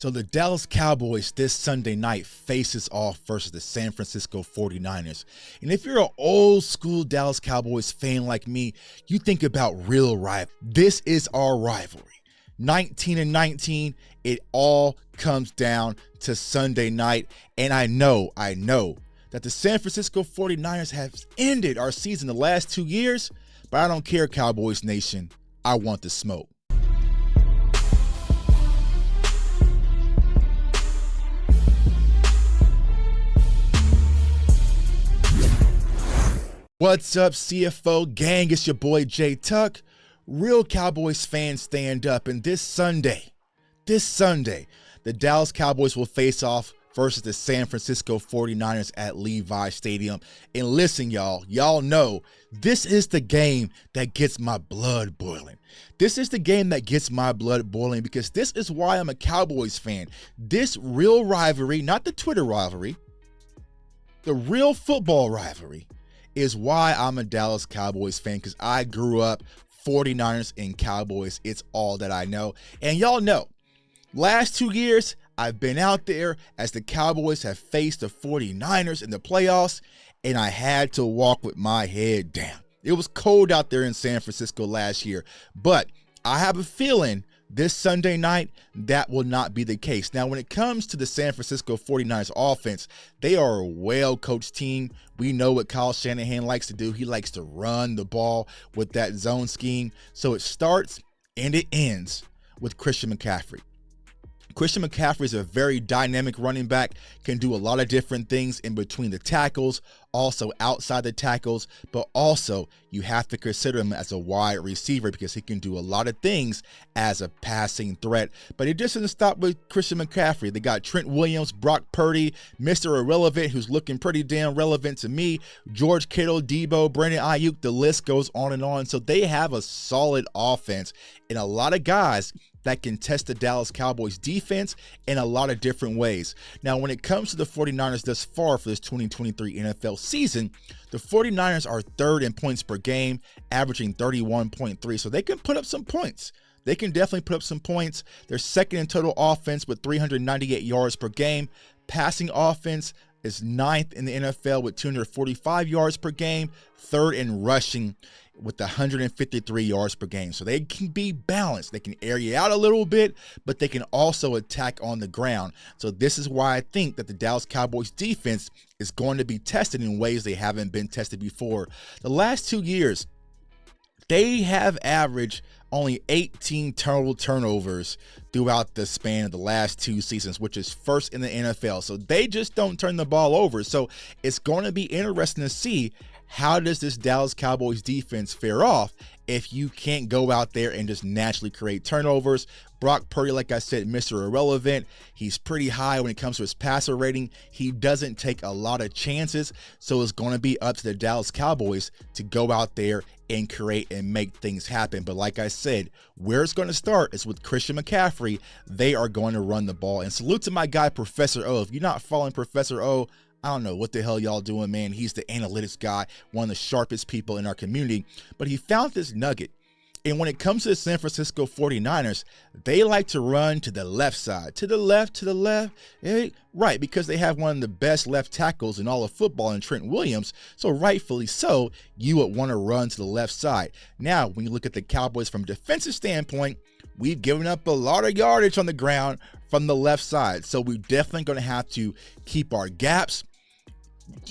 So the Dallas Cowboys this Sunday night faces off versus the San Francisco 49ers. And if you're an old school Dallas Cowboys fan like me, you think about real rivalry. This is our rivalry. 19-19, it all comes down to Sunday night. And I know that the San Francisco 49ers have ended our season the last 2 years, but I don't care, Cowboys Nation. I want the smoke. What's up, CFO gang? It's your boy Jay Tuck. Real Cowboys fans stand up. And this Sunday, the Dallas Cowboys will face off versus the San Francisco 49ers at Levi Stadium. And listen, y'all know this is the game that gets my blood boiling. This is the game that gets my blood boiling because this is why I'm a Cowboys fan. This real rivalry, not the Twitter rivalry, the real football rivalry, is why I'm a Dallas Cowboys fan, because I grew up 49ers and Cowboys. It's all that I know. And y'all know, last 2 years, I've been out there as the Cowboys have faced the 49ers in the playoffs, and I had to walk with my head down. It was cold out there in San Francisco last year, but I have a feeling this Sunday night, that will not be the case. Now, when it comes to the San Francisco 49ers offense, they are a well-coached team. We know what Kyle Shanahan likes to do. He likes to run the ball with that zone scheme. So it starts and it ends with Christian McCaffrey. Christian McCaffrey is a very dynamic running back, can do a lot of different things in between the tackles, also outside the tackles, but also you have to consider him as a wide receiver because he can do a lot of things as a passing threat. But it just doesn't stop with Christian McCaffrey. They got Trent Williams, Brock Purdy, Mr. Irrelevant, who's looking pretty damn relevant to me, George Kittle, Debo, Brandon Ayuk, the list goes on and on. So they have a solid offense and a lot of guys that can test the Dallas Cowboys defense in a lot of different ways. Now, when it comes to the 49ers thus far for this 2023 NFL season, the 49ers are third in points per game, averaging 31.3. So they can put up some points. They can definitely put up some points. They're second in total offense with 398 yards per game. Passing offense is ninth in the NFL with 245 yards per game. Third in rushing with 153 yards per game. So they can be balanced. They can air you out a little bit, but they can also attack on the ground. So this is why I think that the Dallas Cowboys defense is going to be tested in ways they haven't been tested before. The last 2 years, they have averaged only 18 total turnovers throughout the span of the last 2 seasons, which is first in the NFL. So they just don't turn the ball over. So it's going to be interesting to see how does this Dallas Cowboys defense fare off if you can't go out there and just naturally create turnovers. Brock Purdy, like I said, Mr. Irrelevant. He's pretty high when it comes to his passer rating. He doesn't take a lot of chances. So it's going to be up to the Dallas Cowboys to go out there and create and make things happen. But like I said, where it's going to start is with Christian McCaffrey. They are going to run the ball. And salute to my guy, Professor O. If you're not following Professor O, I don't know what the hell y'all doing, man. He's the analytics guy, one of the sharpest people in our community. But he found this nugget. And when it comes to the San Francisco 49ers, they like to run to the left side. To the left. Right, because they have one of the best left tackles in all of football in Trent Williams. So rightfully so, you would want to run to the left side. Now, when you look at the Cowboys from a defensive standpoint, we've given up a lot of yardage on the ground from the left side. So we're definitely going to have to keep our gaps,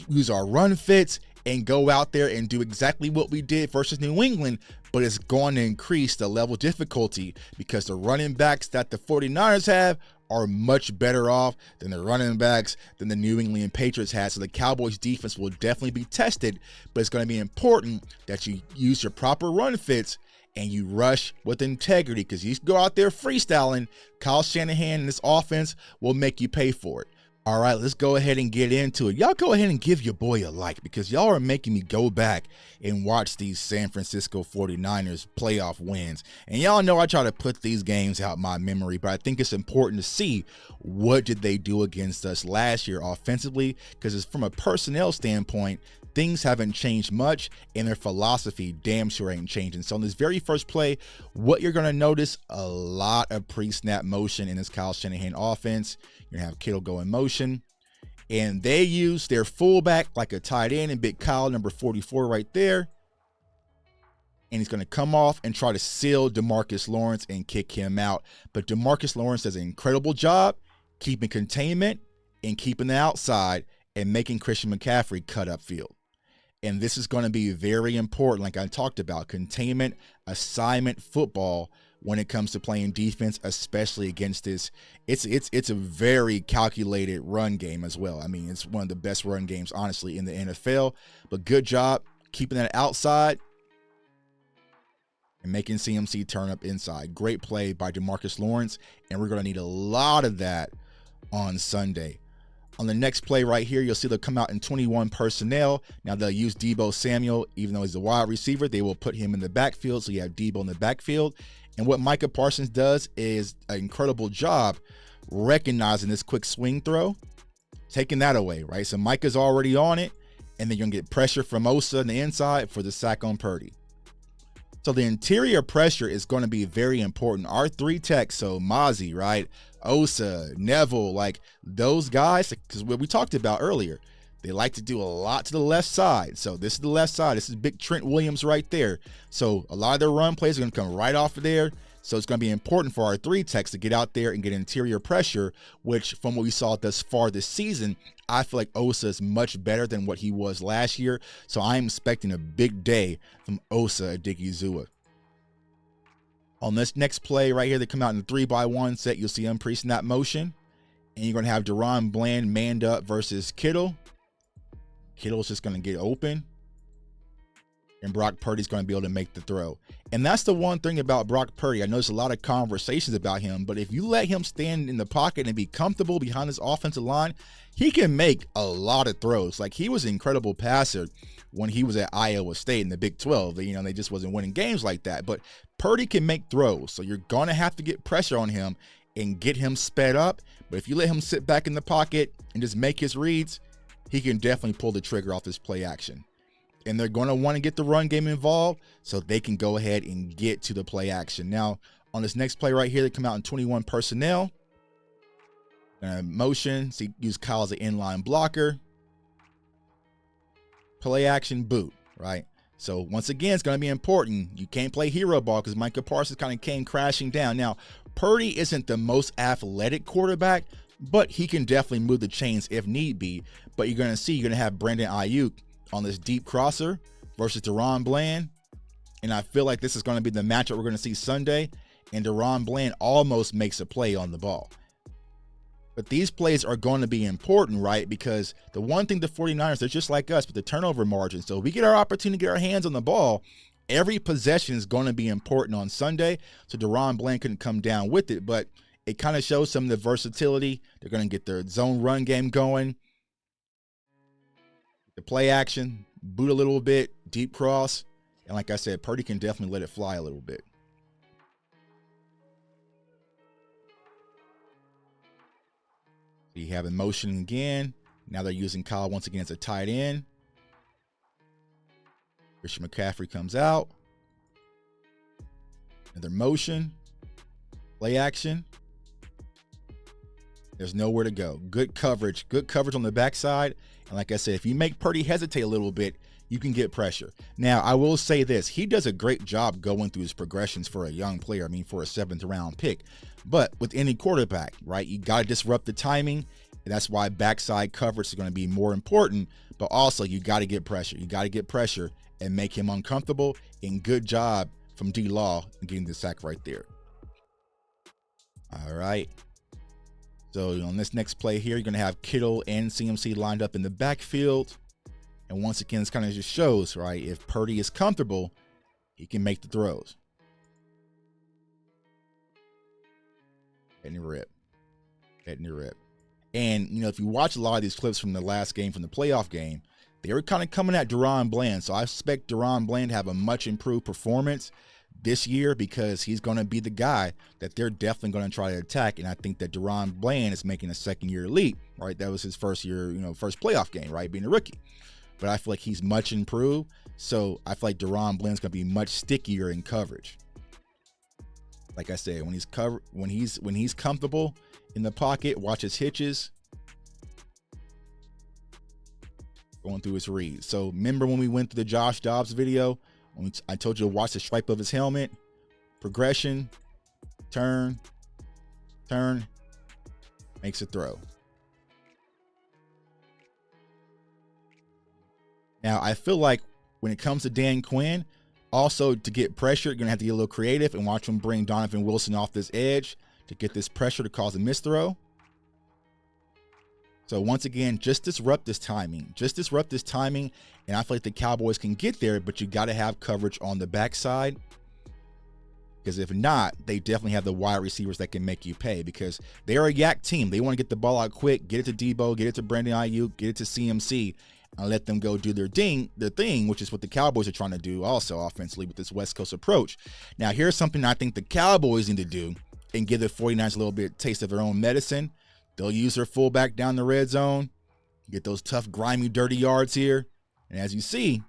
use our run fits, and go out there and do exactly what we did versus New England, but it's going to increase the level of difficulty because the running backs that the 49ers have are much better off than the running backs than the New England Patriots had. So the Cowboys defense will definitely be tested, but it's going to be important that you use your proper run fits and you rush with integrity, because you go out there freestyling, Kyle Shanahan and this offense will make you pay for it. All right, let's go ahead and get into it. Y'all go ahead and give your boy a like, because y'all are making me go back and watch these San Francisco 49ers playoff wins. And y'all know I try to put these games out my memory, but I think it's important to see what did they do against us last year offensively, because it's from a personnel standpoint, things haven't changed much, and their philosophy damn sure ain't changing. So in this very first play, what you're going to notice, a lot of pre-snap motion in this Kyle Shanahan offense. You're going to have Kittle go in motion, and they use their fullback like a tight end, and Big Kyle, number 44 right there. And he's going to come off and try to seal DeMarcus Lawrence and kick him out. But DeMarcus Lawrence does an incredible job keeping containment and keeping the outside and making Christian McCaffrey cut upfield. And this is going to be very important, like I talked about, containment, assignment football when it comes to playing defense, especially against this. It's a very calculated run game as well. I mean, it's one of the best run games, honestly, in the NFL. But good job keeping that outside and making CMC turn up inside. Great play by DeMarcus Lawrence, and we're going to need a lot of that on Sunday. On the next play right here, you'll see they'll come out in 21 personnel. Now they'll use Deebo Samuel, even though he's a wide receiver, they will put him in the backfield. So you have Deebo in the backfield. And what Micah Parsons does is an incredible job recognizing this quick swing throw, taking that away, right? So Micah's already on it, and then you're going to get pressure from Osa on the inside for the sack on Purdy. So the interior pressure is going to be very important. Our three techs, so Mozzie, right? Osa, Neville, like those guys, because what we talked about earlier, they like to do a lot to the left side. So this is the left side. This is big Trent Williams right there. So a lot of their run plays are going to come right off of there. So it's going to be important for our three techs to get out there and get interior pressure, which from what we saw thus far this season, I feel like Osa is much better than what he was last year. So I'm expecting a big day from Osa Odighizuwa. On this next play right here, they come out in the 3-by-1 set. You'll see him pre-snap motion. And you're going to have DaRon Bland manned up versus Kittle. Kittle's just going to get open. And Brock Purdy's going to be able to make the throw. And that's the one thing about Brock Purdy. I know there's a lot of conversations about him, but if you let him stand in the pocket and be comfortable behind his offensive line, he can make a lot of throws. Like, he was an incredible passer when he was at Iowa State in the Big 12. They just wasn't winning games like that. But Purdy can make throws, so you're going to have to get pressure on him and get him sped up. But if you let him sit back in the pocket and just make his reads, he can definitely pull the trigger off this play action. And they're going to want to get the run game involved so they can go ahead and get to the play action. Now, on this next play right here, they come out in 21 personnel. Motion, so you use Kyle as an inline blocker. Play action boot, right? So once again, it's going to be important. You can't play hero ball because Micah Parsons kind of came crashing down. Now, Purdy isn't the most athletic quarterback, but he can definitely move the chains if need be. But you're going to have Brandon Ayuk on this deep crosser versus DaRon Bland. And I feel like this is going to be the matchup we're going to see Sunday. And DaRon Bland almost makes a play on the ball. But these plays are going to be important, right? Because the one thing the 49ers, they're just like us with the turnover margin. So if we get our opportunity to get our hands on the ball, every possession is going to be important on Sunday. So DaRon Bland couldn't come down with it, but it kind of shows some of the versatility. They're going to get their zone run game going. The play action, boot a little bit, deep cross. And like I said, Purdy can definitely let it fly a little bit. You have in motion again. Now they're using Kyle once again as a tight end. Christian McCaffrey comes out. Another motion. Play action. There's nowhere to go. Good coverage. Good coverage on the backside. And like I said, if you make Purdy hesitate a little bit, you can get pressure. Now, I will say this. He does a great job going through his progressions for a young player. I mean, for a 7th round pick. But with any quarterback, right, you got to disrupt the timing. And that's why backside coverage is going to be more important. But also, you got to get pressure. You got to get pressure and make him uncomfortable. And good job from D-Law in getting the sack right there. All right. So on this next play here, you're going to have Kittle and CMC lined up in the backfield. And once again, this kind of just shows, right, if Purdy is comfortable, he can make the throws. Hitting the rip. Hitting the rip. And, if you watch a lot of these clips from the last game, from the playoff game, they were kind of coming at DaRon Bland. So I expect DaRon Bland to have a much improved performance this year because he's going to be the guy that they're definitely going to try to attack. And I think that DaRon Bland is making a second-year leap, right? That was his first year, first playoff game, right, being a rookie. but I feel like he's much improved. So I feel like DaRon Bland's going to be much stickier in coverage. Like I said, when he's comfortable in the pocket, watch his hitches, going through his reads. So remember when we went through the Josh Dobbs video, when I told you to watch the stripe of his helmet, progression, turn, makes a throw. Now, I feel like when it comes to Dan Quinn, also to get pressure, you're going to have to get a little creative and watch him bring Donovan Wilson off this edge to get this pressure to cause a misthrow. So once again, just disrupt this timing. And I feel like the Cowboys can get there, but you got to have coverage on the backside. Because if not, they definitely have the wide receivers that can make you pay, because they are a yak team. They want to get the ball out quick, get it to Debo, get it to Brandon Ayuk, get it to CMC, and let them go do their thing, which is what the Cowboys are trying to do also offensively with this West Coast approach. Now, here's something I think the Cowboys need to do and give the 49ers a little bit taste of their own medicine. They'll use their fullback down the red zone, get those tough, grimy, dirty yards here. And as you see,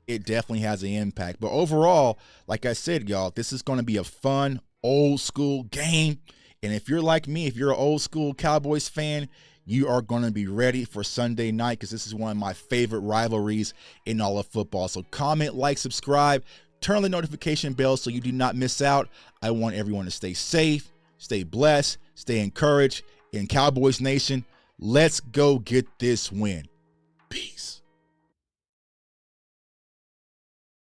it definitely has an impact. But overall, like I said, y'all, this is going to be a fun, old school game. And if you're like me, if you're an old school Cowboys fan, you are going to be ready for Sunday night, because this is one of my favorite rivalries in all of football. So comment, like, subscribe, turn on the notification bell so you do not miss out. I want everyone to stay safe, stay blessed, stay encouraged. In Cowboys Nation, let's go get this win.